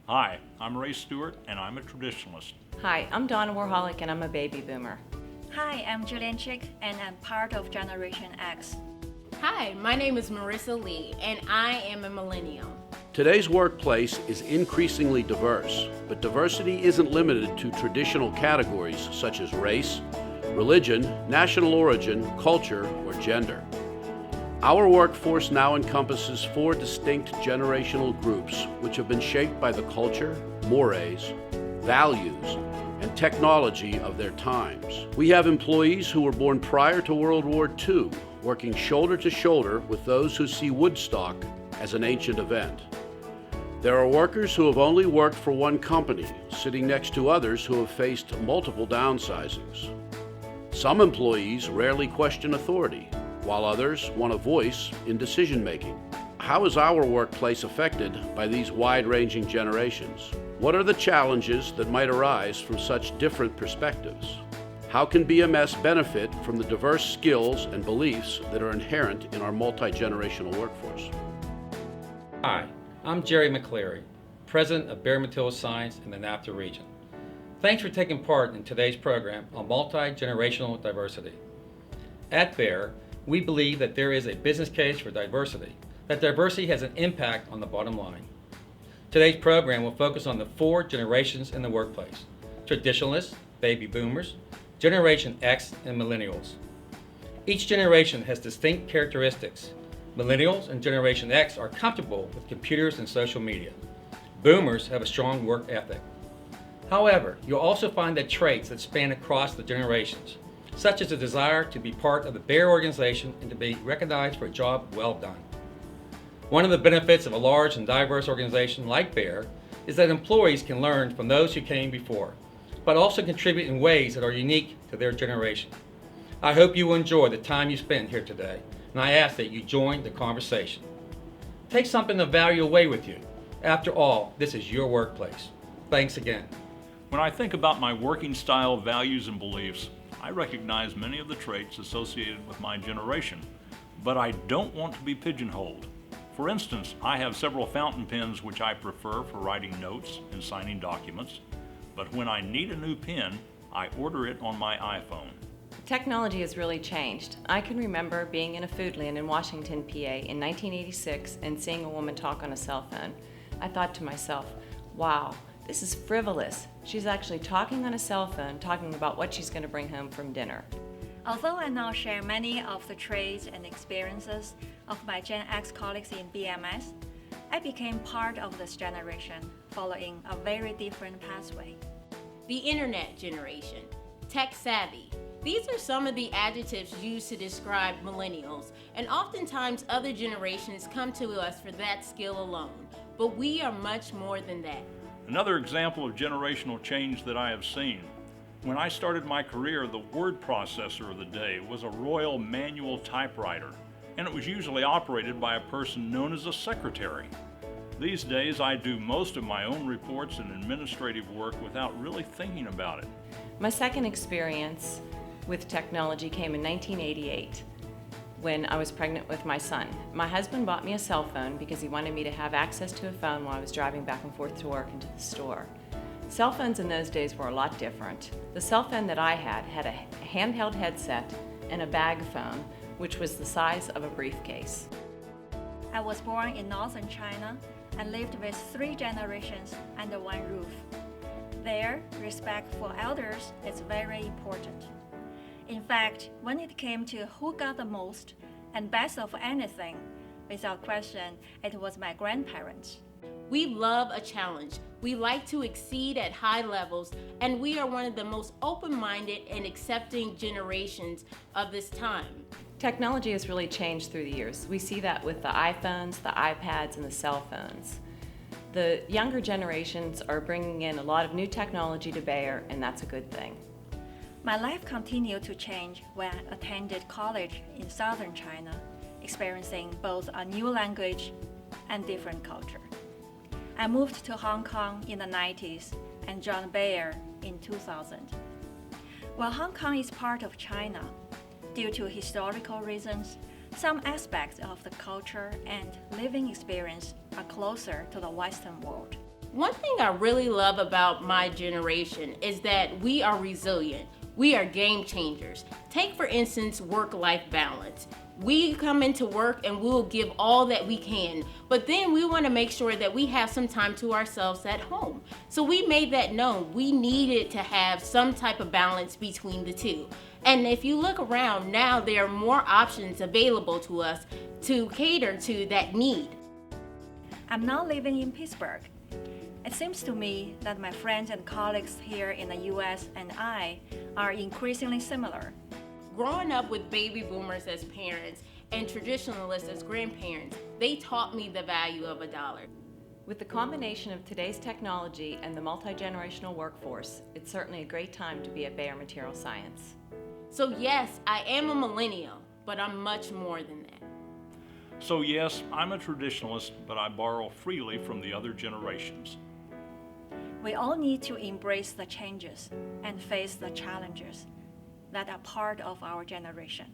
Hi, I'm Ray Stewart, and I'm a traditionalist. Hi, I'm Donna Warholic and I'm a baby boomer. Hi, I'm Julian Chick and I'm part of Generation X. Hi, my name is Marissa Lee and I am a millennial. Today's workplace is increasingly diverse, but diversity isn't limited to traditional categories such as race, religion, national origin, culture, or gender. Our workforce now encompasses 4 distinct generational groups which have been shaped by the culture, mores, values, and technology of their times. We have employees who were born prior to World War II, working shoulder to shoulder with those who see Woodstock as an ancient event. There are workers who have only worked for one company, sitting next to others who have faced multiple downsizings. Some employees rarely question authority, while others want a voice in decision-making. How is our workplace affected by these wide-ranging generations? What are the challenges that might arise from such different perspectives? How can BMS benefit from the diverse skills and beliefs that are inherent in our multi-generational workforce? Hi, I'm Jerry McCleary, President of Bayer Materials Science in the NAFTA region. Thanks for taking part in today's program on multi-generational diversity. At Bayer, we believe that there is a business case for diversity, that diversity has an impact on the bottom line. Today's program will focus on the 4 generations in the workplace: traditionalists, baby boomers, Generation X, and millennials. Each generation has distinct characteristics. Millennials and Generation X are comfortable with computers and social media. Boomers have a strong work ethic. However, you'll also find that traits that span across the generations, such as a desire to be part of the Bayer organization and to be recognized for a job well done. One of the benefits of a large and diverse organization like Bayer is that employees can learn from those who came before, but also contribute in ways that are unique to their generation. I hope you will enjoy the time you spend here today, and I ask that you join the conversation. Take something of value away with you. After all, this is your workplace. Thanks again. When I think about my working style, values, and beliefs, I recognize many of the traits associated with my generation, but I don't want to be pigeonholed. For instance, I have several fountain pens which I prefer for writing notes and signing documents, but when I need a new pen, I order it on my iPhone. Technology has really changed. I can remember being in a Foodland in Washington, PA in 1986 and seeing a woman talk on a cell phone. I thought to myself, wow, this is frivolous. She's actually talking on a cell phone, talking about what she's going to bring home from dinner. Although I now share many of the traits and experiences of my Gen X colleagues in BMS, I became part of this generation following a very different pathway. The internet generation, tech savvy. These are some of the adjectives used to describe millennials, and oftentimes other generations come to us for that skill alone, but we are much more than that. Another example of generational change that I have seen. When I started my career, the word processor of the day was a Royal manual typewriter, and it was usually operated by a person known as a secretary. These days, I do most of my own reports and administrative work without really thinking about it. My second experience with technology came in 1988 when I was pregnant with my son. My husband bought me a cell phone because he wanted me to have access to a phone while I was driving back and forth to work and to the store. Cell phones in those days were a lot different. The cell phone that I had a handheld headset and a bag phone, which was the size of a briefcase. I was born in northern China and lived with 3 generations under one roof. There, respect for elders is very important. In fact, when it came to who got the most and best of anything, without question, it was my grandparents. We love a challenge. We like to exceed at high levels, and we are one of the most open-minded and accepting generations of this time. Technology has really changed through the years. We see that with the iPhones, the iPads, and the cell phones. The younger generations are bringing in a lot of new technology to Bayer, and that's a good thing. My life continued to change when I attended college in southern China, experiencing both a new language and different culture. I moved to Hong Kong in the 90s and joined Bayer in 2000. While Hong Kong is part of China, due to historical reasons, some aspects of the culture and living experience are closer to the Western world. One thing I really love about my generation is that we are resilient. We are game changers. Take, for instance, work-life balance. We come into work and we'll give all that we can, but then we want to make sure that we have some time to ourselves at home. So we made that known. We needed to have some type of balance between the two. And if you look around now, there are more options available to us to cater to that need. I'm now living in Pittsburgh. It seems to me that my friends and colleagues here in the US and I are increasingly similar. Growing up with baby boomers as parents and traditionalists as grandparents, they taught me the value of a dollar. With the combination of today's technology and the multi-generational workforce, it's certainly a great time to be at Bayer Material Science. So yes, I am a millennial, but I'm much more than that. So yes, I'm a traditionalist, but I borrow freely from the other generations. We all need to embrace the changes and face the challenges that are part of our generation.